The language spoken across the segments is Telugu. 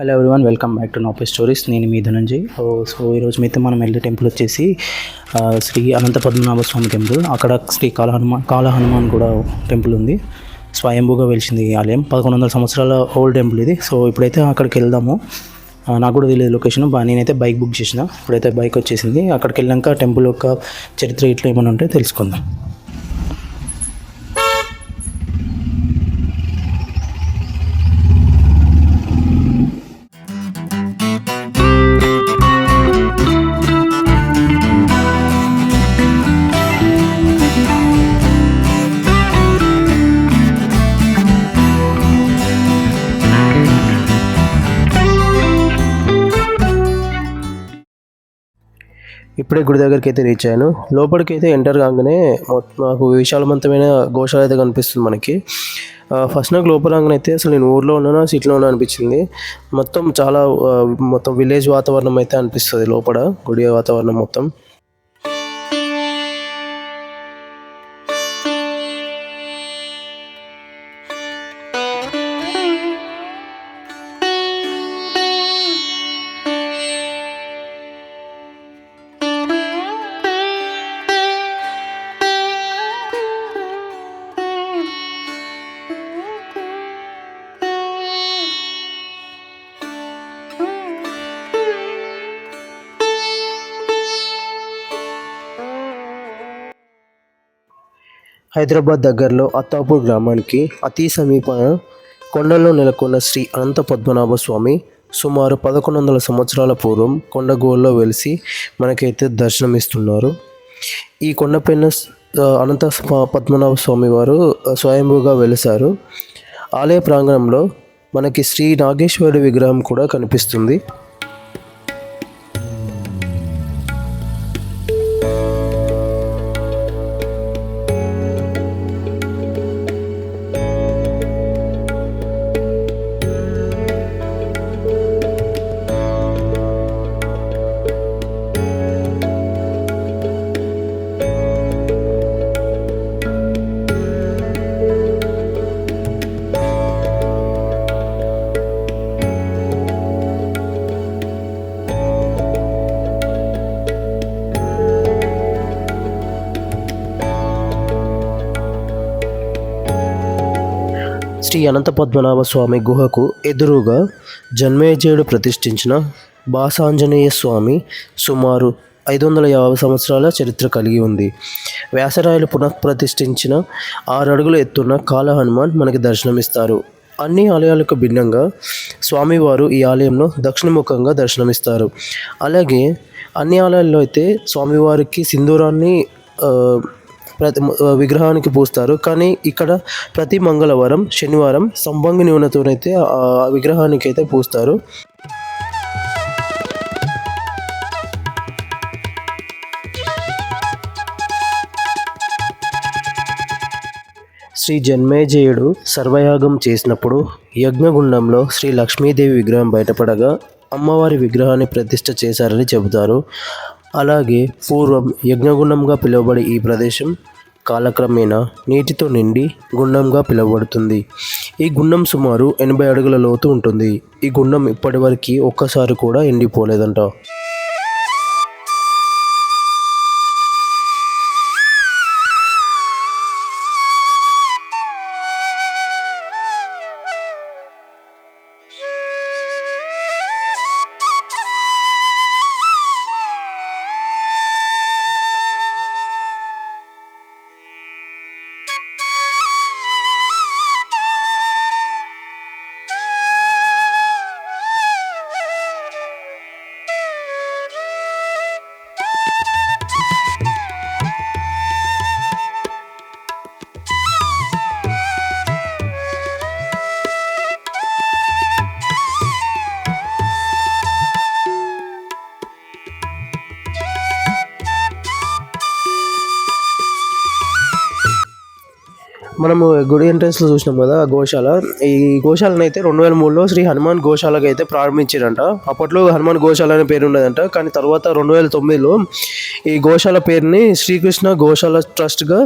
Hello everyone, welcome back to నాపే స్టోరీస్. నేను మీ ధనంజయ్. సో ఈరోజు మీతో మనం వెళ్ళే టెంపుల్ వచ్చేసి శ్రీ అనంత పద్మనాభ స్వామి టెంపుల్. అక్కడ శ్రీ కాళ హనుమాన్ కూడా టెంపుల్ ఉంది. స్వయంభూగా వెలిసింది ఈ ఆలయం. 1100 సంవత్సరాల ఓల్డ్ టెంపుల్ ఇది. సో ఇప్పుడైతే అక్కడికి వెళ్దాము. నాకు కూడా తెలియదు లొకేషన్. నేనైతే బైక్ బుక్ చేసిన. ఇప్పుడైతే బైక్ వచ్చేసింది. అక్కడికి వెళ్ళాక టెంపుల్ యొక్క చరిత్ర ఇట్లా ఏమైనా ఉంటే తెలుసుకుందాం. ఇప్పుడే గుడి దగ్గరికి అయితే రీచ్ అయ్యాను. లోపలికి అయితే ఎంటర్ కాగానే నాకు విశాలవంతమైన గోశాల అయితే కనిపిస్తుంది మనకి. ఫస్ట్ నాకు లోపల రాగానే అయితే అసలు నేను ఊర్లో ఉన్నాను, సిటీలో ఉన్నా అనిపించింది. మొత్తం విలేజ్ వాతావరణం అయితే అనిపిస్తుంది లోపల గుడి వాతావరణం మొత్తం. హైదరాబాద్ దగ్గరలో అత్తాపూర్ గ్రామానికి అతి సమీపన కొండల్లో నెలకొన్న శ్రీ అనంత పద్మనాభ స్వామి సుమారు 1100 సంవత్సరాల పూర్వం కొండగోల్లో వెలిసి మనకైతే దర్శనమిస్తున్నారు. ఈ కొండపైన అనంత పద్మనాభ స్వామి వారు స్వయంభూగా వెలిశారు. ఆలయ ప్రాంగణంలో మనకి శ్రీ నాగేశ్వరుడి విగ్రహం కూడా కనిపిస్తుంది. శ్రీ అనంత పద్మనాభ స్వామి గుహకు ఎదురుగా జన్మేజయుడు ప్రతిష్ఠించిన బాసాంజనేయ స్వామి సుమారు 550 సంవత్సరాల చరిత్ర కలిగి ఉంది. వ్యాసరాయలు పునఃప్రతిష్ఠించిన 6 అడుగుల ఎత్తున్న కాళ హనుమాన్ మనకి దర్శనమిస్తారు. అన్ని ఆలయాలకు భిన్నంగా స్వామివారు ఈ ఆలయంలో దక్షిణముఖంగా దర్శనమిస్తారు. అలాగే అన్ని ఆలయాల్లో అయితే స్వామివారికి సింధూరాన్ని విగ్రహానికి పూస్తారు. కానీ ఇక్కడ ప్రతి మంగళవారం, శనివారం సంబంగి నూనెతోనైతే ఆ విగ్రహానికి అయితే పూస్తారు. శ్రీ జన్మేజయుడు సర్వయాగం చేసినప్పుడు యజ్ఞగుండంలో శ్రీ లక్ష్మీదేవి విగ్రహం బయటపడగా అమ్మవారి విగ్రహాన్ని ప్రతిష్ఠ చేశారని చెబుతారు. అలాగే పూర్వం యజ్ఞగుండంగా పిలువబడే ఈ ప్రదేశం కాలక్రమేణా నీటితో నిండి గుండంగా పిలువబడుతుంది. ఈ గుండం సుమారు 80 అడుగుల లోతు ఉంటుంది. ఈ గుండం ఇప్పటివరకు ఒక్కసారి కూడా ఎండిపోలేదంట. మనము గుడి ఎంట్రన్స్లో చూసినాం కదా గోశాల. ఈ గోశాలను అయితే 2003లో శ్రీ హనుమాన్ గోశాలకి అయితే ప్రారంభించారంట. అప్పట్లో హనుమాన్ గోశాల అనే పేరు ఉండదంట. కానీ తర్వాత 2009లో ఈ గోశాల పేరుని శ్రీకృష్ణ గోశాల ట్రస్ట్గా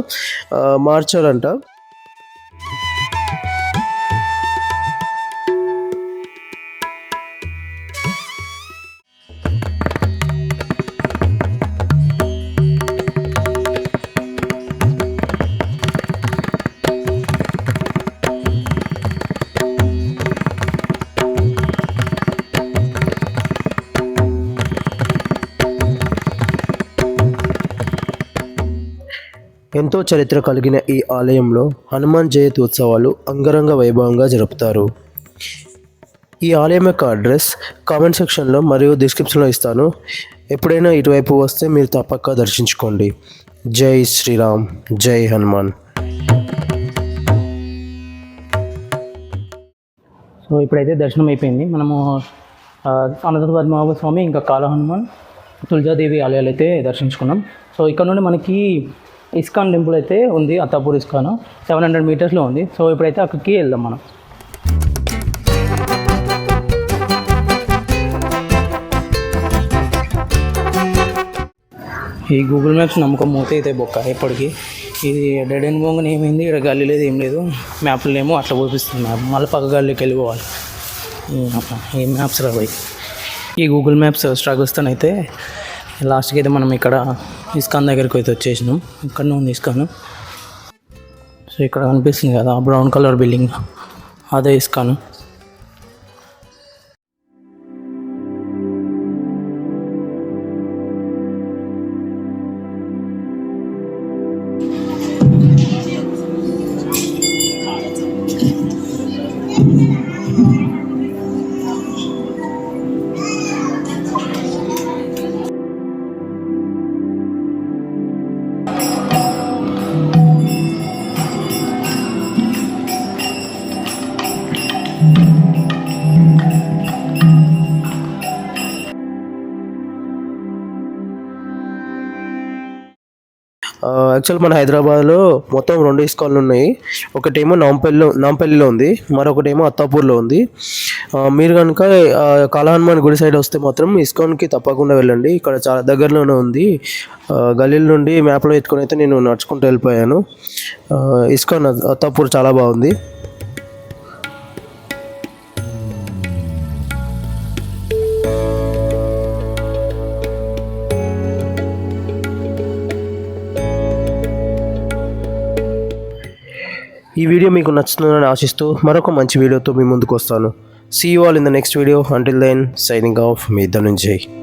మార్చారంట. ఎంతో చరిత్ర కలిగిన ఈ ఆలయంలో హనుమాన్ జయంతి ఉత్సవాలు అంగరంగ వైభవంగా జరుపుతారు. ఈ ఆలయం యొక్క అడ్రస్ కామెంట్ సెక్షన్లో మరియు డిస్క్రిప్షన్లో ఇస్తాను. ఎప్పుడైనా ఇటువైపు వస్తే మీరు తప్పక దర్శించుకోండి. జై శ్రీరామ్, జై హనుమాన్. సో ఇప్పుడైతే దర్శనం అయిపోయింది. మనము అనంత పద్మనాభ స్వామి, ఇంకా కాళ హనుమాన్, తులజాదేవి ఆలయాలు అయితే దర్శించుకున్నాం. సో ఇక్కడ నుండి మనకి ఇస్కాన్ టెంపుల్ అయితే ఉంది, అత్తాపూర్ ఇస్కాన్ 700 మీటర్స్లో ఉంది. సో ఇప్పుడైతే అక్కడికి వెళ్దాం మనం. ఈ గూగుల్ మ్యాప్స్ నమ్మకం మూతే అయితే బొక్క ఎప్పటికీ. ఇది డెడ్ అండ్ బోంగని ఏమైంది, ఇక్కడ గల్లీ లేదు ఏం లేదు. మ్యాప్లో ఏమో అట్లా చూపిస్తుంది మ్యాప్, మళ్ళీ పక్క గల్లీకి వెళ్ళిపోవాలి. ఈ మ్యాప్స్ రాబోయి ఈ గూగుల్ మ్యాప్స్ స్ట్రగుల్స్తో అయితే లాస్ట్కి అయితే మనం ఇక్కడ ఇస్కాన్ దగ్గరికి అయితే వచ్చేసినాం. ఇక్కడనే ఉంది ఇస్కాన్. సో ఇక్కడ కనిపిస్తుంది కదా బ్రౌన్ కలర్ బిల్డింగ్, అదే ఇస్కాన్. యాక్చువల్ మన హైదరాబాద్లో మొత్తం 2 ఇస్కాన్లు ఉన్నాయి. ఒకటేమో నాంపల్లిలో ఉంది, మరొకటేమో అత్తాపూర్లో ఉంది. మీరు కనుక కాళ హనుమాన్ గుడి సైడ్ వస్తే మాత్రం ఇస్కాన్కి తప్పకుండా వెళ్ళండి. ఇక్కడ చాలా దగ్గరలోనే ఉంది. గల్లీల నుండి మ్యాప్లో ఎత్తుకొని అయితే నేను నడుచుకుంటూ వెళ్ళిపోయాను. ఇస్కాన్ అత్తాపూర్ చాలా బాగుంది. ఈ వీడియో మీకు నచ్చుతుందని ఆశిస్తూ మరొక మంచి వీడియోతో మీ ముందుకు వస్తాను. See you all in the next video. Until then, signing off, me Dhananjay.